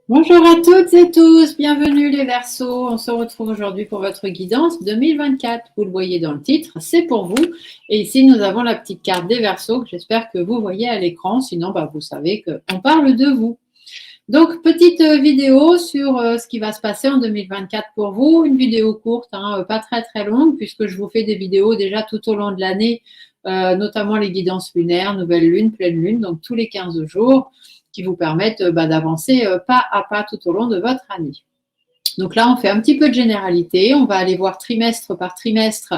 Bonjour à toutes et tous, bienvenue les Verseaux. On se retrouve aujourd'hui pour votre guidance 2024. Vous le voyez dans le titre, c'est pour vous. Et ici, nous avons la petite carte des Verseaux que j'espère que vous voyez à l'écran. Sinon, vous savez qu'on parle de vous. Donc, petite vidéo sur ce qui va se passer en 2024 pour vous. Une vidéo courte, pas très très longue, puisque je vous fais des vidéos déjà tout au long de l'année, notamment les guidances lunaires, nouvelle lune, pleine lune, donc tous les 15 jours, qui vous permettent d'avancer pas à pas tout au long de votre année. Donc là, on fait un petit peu de généralité. On va aller voir trimestre par trimestre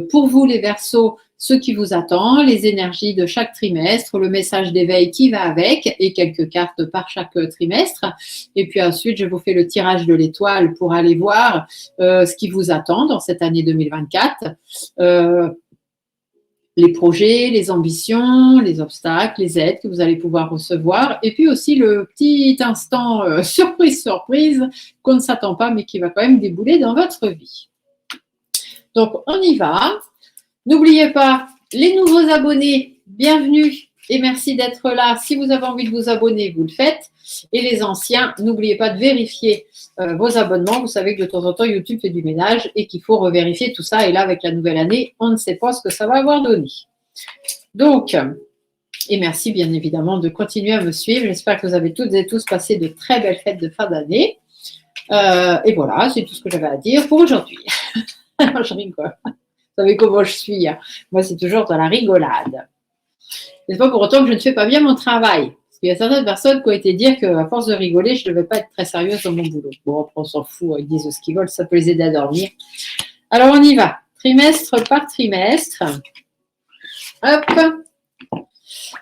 pour vous les Verseaux, ce qui vous attend, les énergies de chaque trimestre, le message d'éveil qui va avec et quelques cartes par chaque trimestre. Et puis ensuite, je vous fais le tirage de l'étoile pour aller voir ce qui vous attend dans cette année 2024. Les projets, les ambitions, les obstacles, les aides que vous allez pouvoir recevoir. Et puis aussi le petit instant surprise qu'on ne s'attend pas mais qui va quand même débouler dans votre vie. Donc, on y va. N'oubliez pas, les nouveaux abonnés, bienvenue et merci d'être là. Si vous avez envie de vous abonner, vous le faites. Et les anciens, n'oubliez pas de vérifier vos abonnements. Vous savez que de temps en temps, YouTube fait du ménage et qu'il faut revérifier tout ça. Et là, avec la nouvelle année, on ne sait pas ce que ça va avoir donné. Donc, et merci bien évidemment de continuer à me suivre. J'espère que vous avez toutes et tous passé de très belles fêtes de fin d'année. Et voilà, c'est tout ce que j'avais à dire pour aujourd'hui. Je rigole. Vous savez comment je suis. Moi, c'est toujours dans la rigolade. C'est pas pour autant que je ne fais pas bien mon travail. Parce qu'il y a certaines personnes qui ont été dire qu'à force de rigoler, je ne devais pas être très sérieuse dans mon boulot. Bon, après, on s'en fout, ils disent ce qu'ils veulent, ça peut les aider à dormir. Alors, on y va. Trimestre par trimestre. Hop.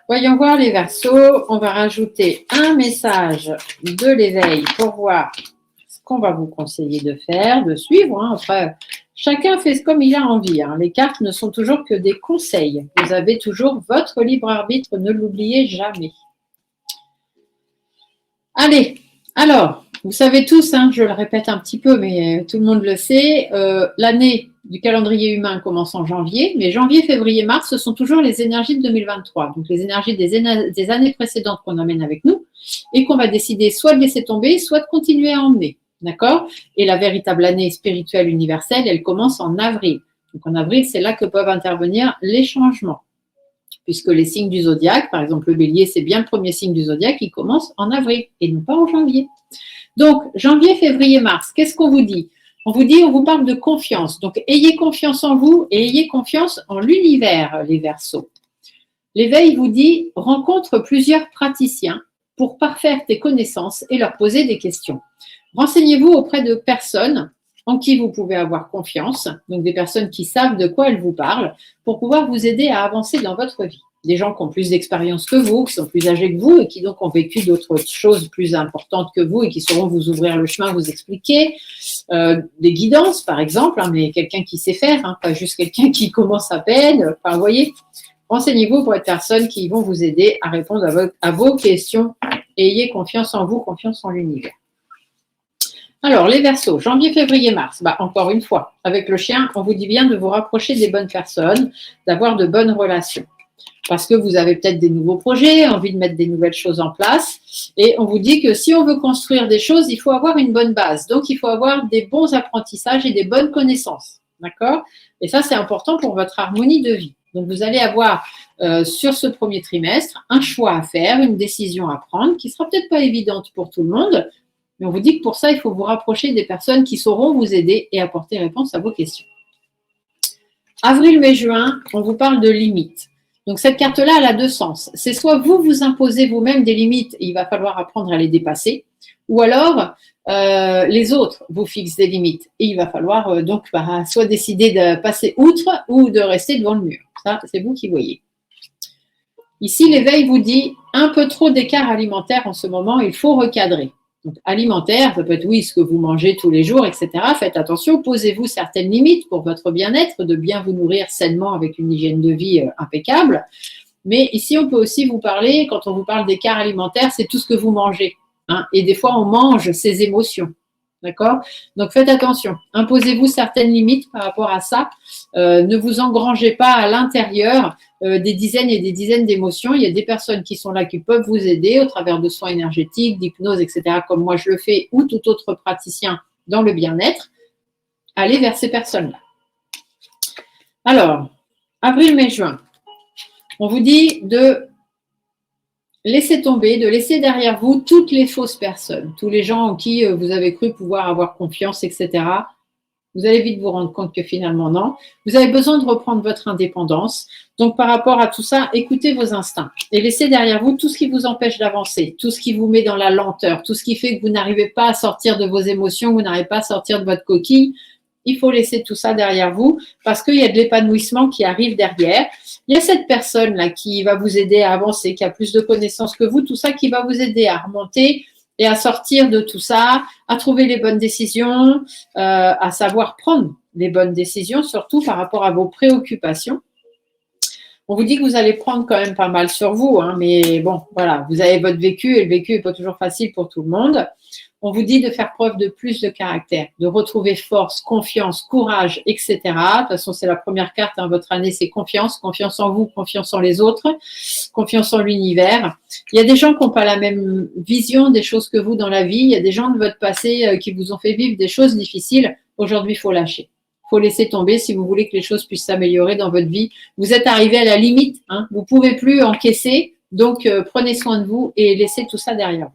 Voyons voir les Verseaux. On va rajouter un message de l'éveil pour voir ce qu'on va vous conseiller de faire, de suivre. Après, chacun fait comme il a envie. Les cartes ne sont toujours que des conseils. Vous avez toujours votre libre arbitre, ne l'oubliez jamais. Allez, alors, vous savez tous, je le répète un petit peu, mais tout le monde le sait, l'année du calendrier humain commence en janvier, mais janvier, février, mars, ce sont toujours les énergies de 2023, donc les énergies des années précédentes qu'on emmène avec nous et qu'on va décider soit de laisser tomber, soit de continuer à emmener. D'accord? Et la véritable année spirituelle universelle, elle commence en avril. Donc en avril, c'est là que peuvent intervenir les changements. Puisque les signes du zodiaque, par exemple le bélier, c'est bien le premier signe du zodiaque qui commence en avril et non pas en janvier. Donc, janvier, février, mars, qu'est-ce qu'on vous dit? On vous parle de confiance. Donc, ayez confiance en vous et ayez confiance en l'univers, les Verseaux. L'éveil vous dit, rencontre plusieurs praticiens pour parfaire tes connaissances et leur poser des questions. Renseignez-vous auprès de personnes en qui vous pouvez avoir confiance, donc des personnes qui savent de quoi elles vous parlent, pour pouvoir vous aider à avancer dans votre vie. Des gens qui ont plus d'expérience que vous, qui sont plus âgés que vous et qui donc ont vécu d'autres choses plus importantes que vous et qui sauront vous ouvrir le chemin, vous expliquer. Des guidances, par exemple, mais quelqu'un qui sait faire, pas juste quelqu'un qui commence à peine. Enfin, vous voyez, renseignez-vous pour être personnes qui vont vous aider à répondre à vos questions et ayez confiance en vous, confiance en l'univers. Alors, les Verseaux, janvier, février, mars, encore une fois, avec le chien, on vous dit bien de vous rapprocher des bonnes personnes, d'avoir de bonnes relations. Parce que vous avez peut-être des nouveaux projets, envie de mettre des nouvelles choses en place. Et on vous dit que si on veut construire des choses, il faut avoir une bonne base. Donc, il faut avoir des bons apprentissages et des bonnes connaissances. D'accord? Et ça, c'est important pour votre harmonie de vie. Donc, vous allez avoir sur ce premier trimestre un choix à faire, une décision à prendre qui ne sera peut-être pas évidente pour tout le monde, mais on vous dit que pour ça, il faut vous rapprocher des personnes qui sauront vous aider et apporter réponse à vos questions. Avril, mai, juin, on vous parle de limites. Donc, cette carte-là, elle a deux sens. C'est soit vous imposez vous-même des limites et il va falloir apprendre à les dépasser, ou alors les autres vous fixent des limites et il va falloir soit décider de passer outre ou de rester devant le mur. Ça, c'est vous qui voyez. Ici, l'éveil vous dit un peu trop d'écart alimentaire en ce moment, il faut recadrer. Donc, alimentaire, ça peut être oui, ce que vous mangez tous les jours, etc. Faites attention, posez-vous certaines limites pour votre bien-être, de bien vous nourrir sainement avec une hygiène de vie impeccable. Mais ici, on peut aussi vous parler, quand on vous parle d'écart alimentaire, c'est tout ce que vous mangez. Hein, et des fois, on mange ses émotions. D'accord? Donc, faites attention. Imposez-vous certaines limites par rapport à ça. Ne vous engrangez pas à l'intérieur des dizaines et des dizaines d'émotions. Il y a des personnes qui sont là qui peuvent vous aider au travers de soins énergétiques, d'hypnose, etc., comme moi je le fais, ou tout autre praticien dans le bien-être. Allez vers ces personnes-là. Alors, avril, mai, juin. On vous dit de laissez tomber, de laisser derrière vous toutes les fausses personnes, tous les gens en qui vous avez cru pouvoir avoir confiance, etc. Vous allez vite vous rendre compte que finalement, non. Vous avez besoin de reprendre votre indépendance. Donc, par rapport à tout ça, écoutez vos instincts et laissez derrière vous tout ce qui vous empêche d'avancer, tout ce qui vous met dans la lenteur, tout ce qui fait que vous n'arrivez pas à sortir de vos émotions, vous n'arrivez pas à sortir de votre coquille. Il faut laisser tout ça derrière vous parce qu'il y a de l'épanouissement qui arrive derrière. Il y a cette personne-là qui va vous aider à avancer, qui a plus de connaissances que vous, tout ça qui va vous aider à remonter et à sortir de tout ça, à trouver les bonnes décisions, à savoir prendre les bonnes décisions, surtout par rapport à vos préoccupations. On vous dit que vous allez prendre quand même pas mal sur vous, hein, mais bon, voilà, vous avez votre vécu et le vécu n'est pas toujours facile pour tout le monde. On vous dit de faire preuve de plus de caractère, de retrouver force, confiance, courage, etc. De toute façon, c'est la première carte, hein, votre année, c'est confiance, confiance en vous, confiance en les autres, confiance en l'univers. Il y a des gens qui n'ont pas la même vision des choses que vous dans la vie. Il y a des gens de votre passé qui vous ont fait vivre des choses difficiles. Aujourd'hui, il faut lâcher. Il faut laisser tomber si vous voulez que les choses puissent s'améliorer dans votre vie. Vous êtes arrivé à la limite, hein, vous ne pouvez plus encaisser, donc prenez soin de vous et laissez tout ça derrière vous.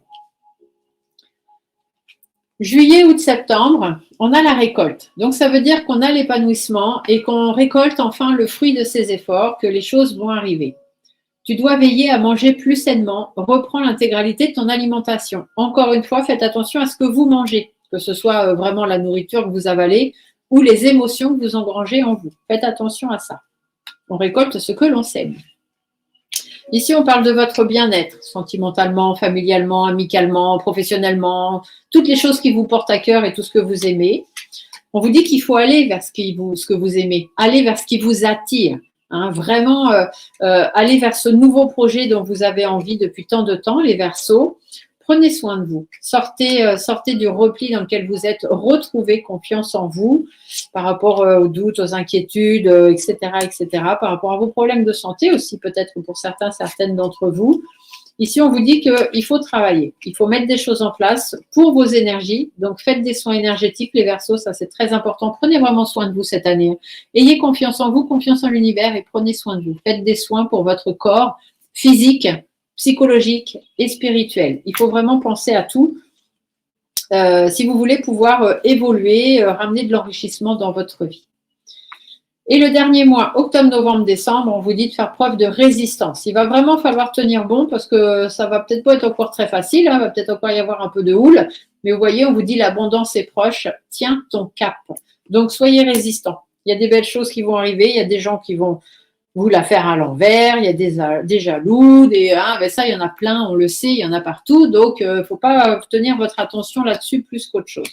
Juillet, août, septembre, on a la récolte. Donc, ça veut dire qu'on a l'épanouissement et qu'on récolte enfin le fruit de ses efforts, que les choses vont arriver. Tu dois veiller à manger plus sainement. Reprends l'intégralité de ton alimentation. Encore une fois, faites attention à ce que vous mangez, que ce soit vraiment la nourriture que vous avalez ou les émotions que vous engrangez en vous. Faites attention à ça. On récolte ce que l'on sème. Ici, on parle de votre bien-être, sentimentalement, familialement, amicalement, professionnellement, toutes les choses qui vous portent à cœur et tout ce que vous aimez. On vous dit qu'il faut aller vers ce que vous aimez, aller vers ce qui vous attire. Hein, vraiment, aller vers ce nouveau projet dont vous avez envie depuis tant de temps, les Verseaux. Prenez soin de vous. Sortez du repli dans lequel vous êtes. Retrouvez confiance en vous par rapport aux doutes, aux inquiétudes, etc., etc. Par rapport à vos problèmes de santé aussi, peut-être pour certains, certaines d'entre vous. Ici, on vous dit qu'il faut travailler. Il faut mettre des choses en place pour vos énergies. Donc, faites des soins énergétiques, les Verseaux. Ça, c'est très important. Prenez vraiment soin de vous cette année. Ayez confiance en vous, confiance en l'univers et prenez soin de vous. Faites des soins pour votre corps physique, psychologique et spirituel. Il faut vraiment penser à tout si vous voulez pouvoir évoluer, ramener de l'enrichissement dans votre vie. Et le dernier mois, octobre, novembre, décembre, on vous dit de faire preuve de résistance. Il va vraiment falloir tenir bon parce que ça va peut-être pas être encore très facile, hein, va peut-être encore y avoir un peu de houle, mais vous voyez, on vous dit l'abondance est proche, tiens ton cap. Donc soyez résistants. Il y a des belles choses qui vont arriver, il y a des gens qui vont vous la faire à l'envers, il y a des jaloux, ben ça, il y en a plein, on le sait, il y en a partout. Donc, il ne faut pas tenir votre attention là-dessus plus qu'autre chose.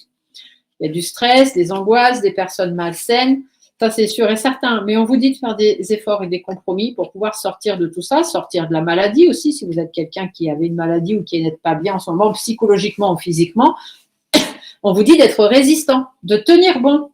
Il y a du stress, des angoisses, des personnes malsaines, ça c'est sûr et certain. Mais on vous dit de faire des efforts et des compromis pour pouvoir sortir de tout ça, sortir de la maladie aussi, si vous êtes quelqu'un qui avait une maladie ou qui n'est pas bien en ce moment, psychologiquement ou physiquement. On vous dit d'être résistant, de tenir bon.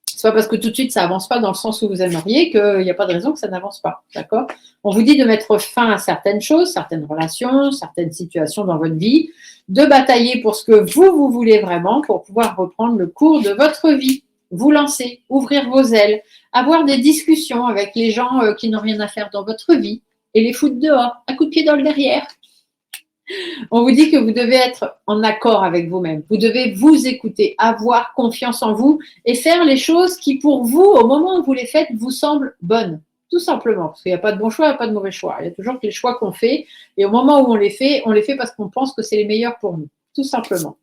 C'est pas parce que tout de suite ça avance pas dans le sens où vous aimeriez qu'il n'y a pas de raison que ça n'avance pas, d'accord? On vous dit de mettre fin à certaines choses, certaines relations, certaines situations dans votre vie, de batailler pour ce que vous voulez vraiment pour pouvoir reprendre le cours de votre vie. vous lancer, ouvrir vos ailes, avoir des discussions avec les gens qui n'ont rien à faire dans votre vie et les foutre dehors, un coup de pied dans le derrière. On vous dit que vous devez être en accord avec vous-même. Vous devez vous écouter, avoir confiance en vous et faire les choses qui, pour vous, au moment où vous les faites, vous semblent bonnes. Tout simplement. Parce qu'il n'y a pas de bon choix, il n'y a pas de mauvais choix. Il y a toujours que les choix qu'on fait. Et au moment où on les fait parce qu'on pense que c'est les meilleurs pour nous. Tout simplement.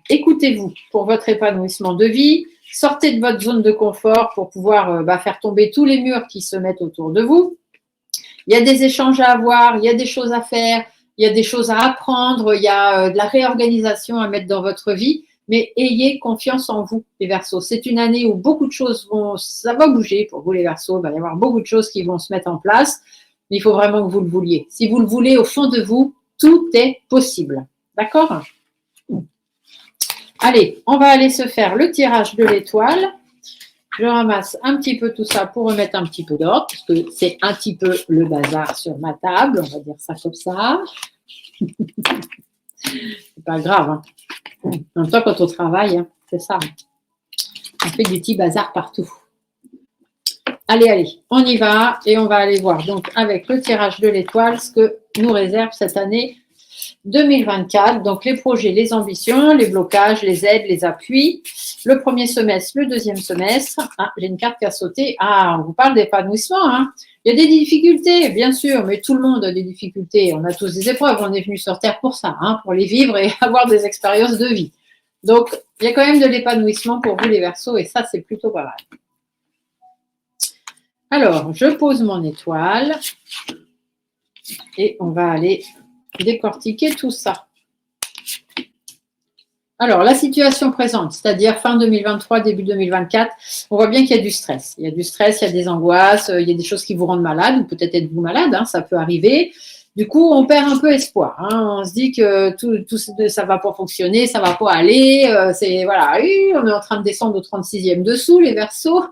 Écoutez-vous pour votre épanouissement de vie. Sortez de votre zone de confort pour pouvoir faire tomber tous les murs qui se mettent autour de vous. Il y a des échanges à avoir, il y a des choses à faire. Il y a des choses à apprendre, il y a de la réorganisation à mettre dans votre vie, mais ayez confiance en vous, les Verseaux. C'est une année où beaucoup de choses ça va bouger pour vous, les Verseaux. Il va y avoir beaucoup de choses qui vont se mettre en place. Mais il faut vraiment que vous le vouliez. Si vous le voulez au fond de vous, tout est possible. D'accord? Allez, on va aller se faire le tirage de l'étoile. Je ramasse un petit peu tout ça pour remettre un petit peu d'ordre, parce que c'est un petit peu le bazar sur ma table, on va dire ça comme ça. C'est pas grave. Hein. En même temps, quand on travaille, hein, c'est ça. On fait du petit bazar partout. Allez, on y va et on va aller voir donc avec le tirage de l'étoile ce que nous réserve cette année 2024. Donc les projets, les ambitions, les blocages, les aides, les appuis. Le premier semestre, le deuxième semestre. Ah, j'ai une carte qui a sauté. Ah, on vous parle d'épanouissement. Hein. Il y a des difficultés, bien sûr, mais tout le monde a des difficultés. On a tous des épreuves. On est venu sur Terre pour ça, hein, pour les vivre et avoir des expériences de vie. Donc, il y a quand même de l'épanouissement pour vous, les Verseaux, et ça, c'est plutôt pas mal. Alors, je pose mon étoile et on va aller décortiquer tout ça. Alors, la situation présente, c'est-à-dire fin 2023, début 2024, on voit bien qu'il y a du stress. Il y a du stress, il y a des angoisses, il y a des choses qui vous rendent malade, ou peut-être êtes-vous malade, hein, ça peut arriver. Du coup, on perd un peu espoir. Hein. On se dit que tout ça va pas fonctionner, ça va pas aller. Voilà, on est en train de descendre au 36e dessous, les Verseaux.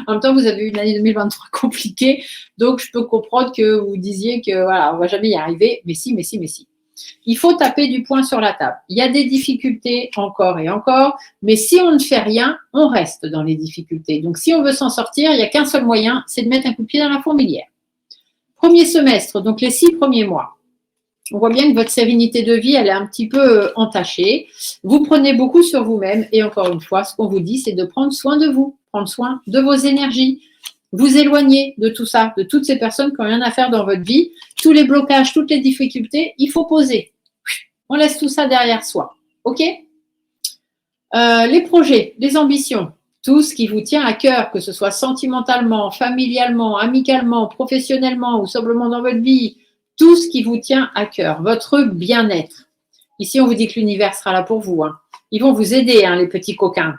En même temps, vous avez eu une année 2023 compliquée, donc je peux comprendre que vous disiez que voilà, on va jamais y arriver. Mais si. Il faut taper du poing sur la table. Il y a des difficultés encore et encore, mais si on ne fait rien, on reste dans les difficultés. Donc, si on veut s'en sortir, il n'y a qu'un seul moyen, c'est de mettre un coup de pied dans la fourmilière. Premier semestre, donc les 6 premiers mois. On voit bien que votre sérénité de vie, elle est un petit peu entachée. Vous prenez beaucoup sur vous-même et encore une fois, ce qu'on vous dit, c'est de prendre soin de vous, prendre soin de vos énergies. Vous éloignez de tout ça, de toutes ces personnes qui n'ont rien à faire dans votre vie. Tous les blocages, toutes les difficultés, il faut poser. On laisse tout ça derrière soi. OK ? Les projets, les ambitions, tout ce qui vous tient à cœur, que ce soit sentimentalement, familialement, amicalement, professionnellement ou simplement dans votre vie, tout ce qui vous tient à cœur, votre bien-être. Ici, on vous dit que l'univers sera là pour vous. Hein. Ils vont vous aider, hein, les petits coquins.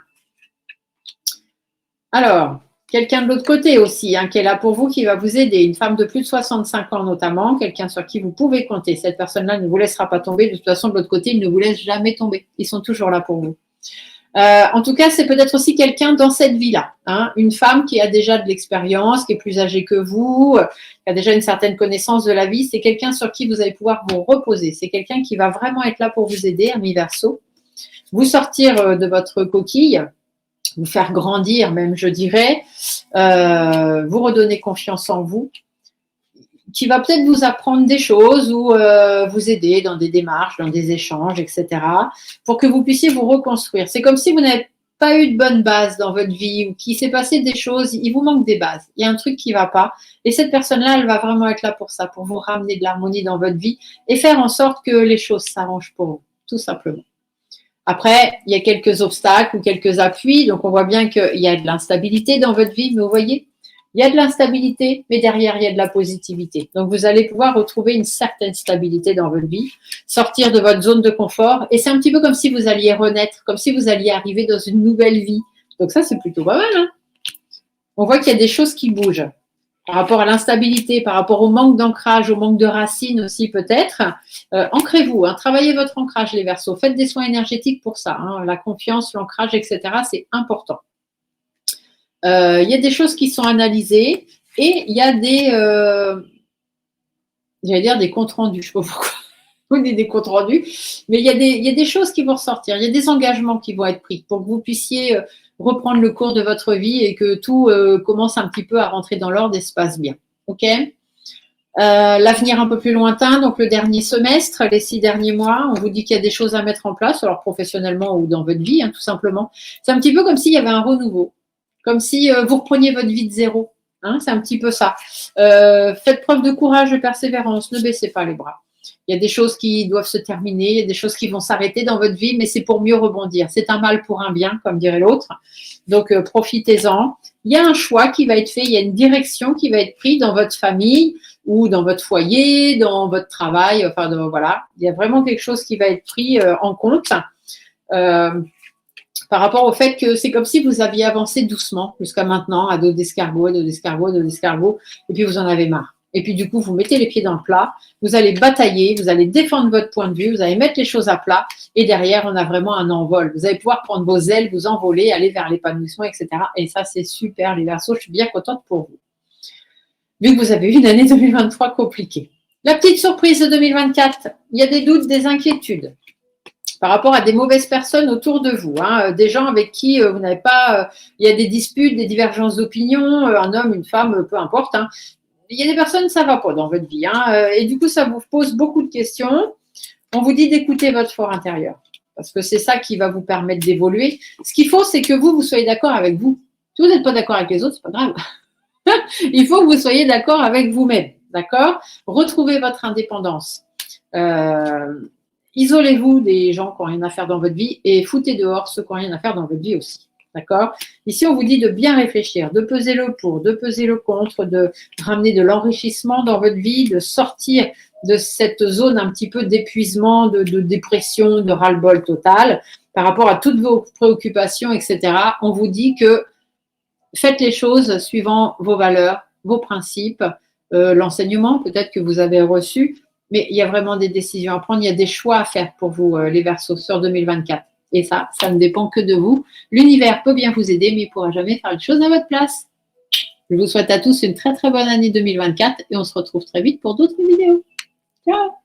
Alors, quelqu'un de l'autre côté aussi, hein, qui est là pour vous, qui va vous aider. Une femme de plus de 65 ans notamment, quelqu'un sur qui vous pouvez compter. Cette personne-là ne vous laissera pas tomber. De toute façon, de l'autre côté, ils ne vous laissent jamais tomber. Ils sont toujours là pour vous. En tout cas, c'est peut-être aussi quelqu'un dans cette vie-là. Hein, une femme qui a déjà de l'expérience, qui est plus âgée que vous, qui a déjà une certaine connaissance de la vie. C'est quelqu'un sur qui vous allez pouvoir vous reposer. C'est quelqu'un qui va vraiment être là pour vous aider, ami Verseau. Vous sortir de votre coquille, vous faire grandir même, je dirais, vous redonner confiance en vous, qui va peut-être vous apprendre des choses ou vous aider dans des démarches, dans des échanges, etc., pour que vous puissiez vous reconstruire. C'est comme si vous n'avez pas eu de bonne base dans votre vie ou qu'il s'est passé des choses, il vous manque des bases. Il y a un truc qui ne va pas. Et cette personne-là, elle va vraiment être là pour ça, pour vous ramener de l'harmonie dans votre vie et faire en sorte que les choses s'arrangent pour vous, tout simplement. Après, il y a quelques obstacles ou quelques appuis, donc on voit bien qu'il y a de l'instabilité dans votre vie, mais vous voyez, il y a de l'instabilité, mais derrière, il y a de la positivité. Donc, vous allez pouvoir retrouver une certaine stabilité dans votre vie, sortir de votre zone de confort, et c'est un petit peu comme si vous alliez renaître, comme si vous alliez arriver dans une nouvelle vie. Donc ça, c'est plutôt pas mal. Hein. On voit qu'il y a des choses qui bougent. Par rapport à l'instabilité, par rapport au manque d'ancrage, au manque de racines aussi peut-être, ancrez-vous, hein, travaillez votre ancrage les Verseaux, faites des soins énergétiques pour ça, hein, la confiance, l'ancrage, etc., c'est important. Il y a des choses qui sont analysées et il y a des, j'allais dire des comptes rendus, je ne sais pas pourquoi on dit des comptes rendus, mais il y a des choses qui vont ressortir, il y a des engagements qui vont être pris pour que vous puissiez reprendre le cours de votre vie et que tout commence un petit peu à rentrer dans l'ordre et se passe bien. Ok. L'avenir un peu plus lointain, donc le dernier semestre, les 6 derniers mois, on vous dit qu'il y a des choses à mettre en place, alors professionnellement ou dans votre vie, hein, tout simplement. C'est un petit peu comme s'il y avait un renouveau, comme si vous repreniez votre vie de zéro. Hein, c'est un petit peu ça. Faites preuve de courage, de persévérance, ne baissez pas les bras. Il y a des choses qui doivent se terminer, il y a des choses qui vont s'arrêter dans votre vie, mais c'est pour mieux rebondir. C'est un mal pour un bien, comme dirait l'autre. Donc, profitez-en. Il y a un choix qui va être fait, il y a une direction qui va être prise dans votre famille ou dans votre foyer, dans votre travail. Enfin, voilà, il y a vraiment quelque chose qui va être pris en compte par rapport au fait que c'est comme si vous aviez avancé doucement jusqu'à maintenant, à dos d'escargot, à dos d'escargot, à dos d'escargot, et puis vous en avez marre. Et puis du coup, vous mettez les pieds dans le plat, vous allez batailler, vous allez défendre votre point de vue, vous allez mettre les choses à plat, et derrière, on a vraiment un envol. Vous allez pouvoir prendre vos ailes, vous envoler, aller vers l'épanouissement, etc. Et ça, c'est super, les Verseaux, je suis bien contente pour vous. Vu que vous avez eu une année 2023 compliquée. La petite surprise de 2024, il y a des doutes, des inquiétudes par rapport à des mauvaises personnes autour de vous, hein, des gens avec qui vous n'avez pas, il y a des disputes, des divergences d'opinion, un homme, une femme, peu importe. Hein. Il y a des personnes, ça ne va pas dans votre vie. Hein, et du coup, ça vous pose beaucoup de questions. On vous dit d'écouter votre fort intérieur parce que c'est ça qui va vous permettre d'évoluer. Ce qu'il faut, c'est que vous soyez d'accord avec vous. Si vous n'êtes pas d'accord avec les autres, ce n'est pas grave. Il faut que vous soyez d'accord avec vous-même. D'accord? Retrouvez votre indépendance. Isolez-vous des gens qui n'ont rien à faire dans votre vie et foutez dehors ceux qui n'ont rien à faire dans votre vie aussi. D'accord? Ici, on vous dit de bien réfléchir, de peser le pour, de peser le contre, de ramener de l'enrichissement dans votre vie, de sortir de cette zone un petit peu d'épuisement, de dépression, de ras-le-bol total par rapport à toutes vos préoccupations, etc. On vous dit que faites les choses suivant vos valeurs, vos principes, l'enseignement peut-être que vous avez reçu, mais il y a vraiment des décisions à prendre, il y a des choix à faire pour vous, les Verseaux, sur 2024. Et ça ne dépend que de vous. L'univers peut bien vous aider, mais il ne pourra jamais faire les choses à votre place. Je vous souhaite à tous une très très bonne année 2024 et on se retrouve très vite pour d'autres vidéos. Ciao!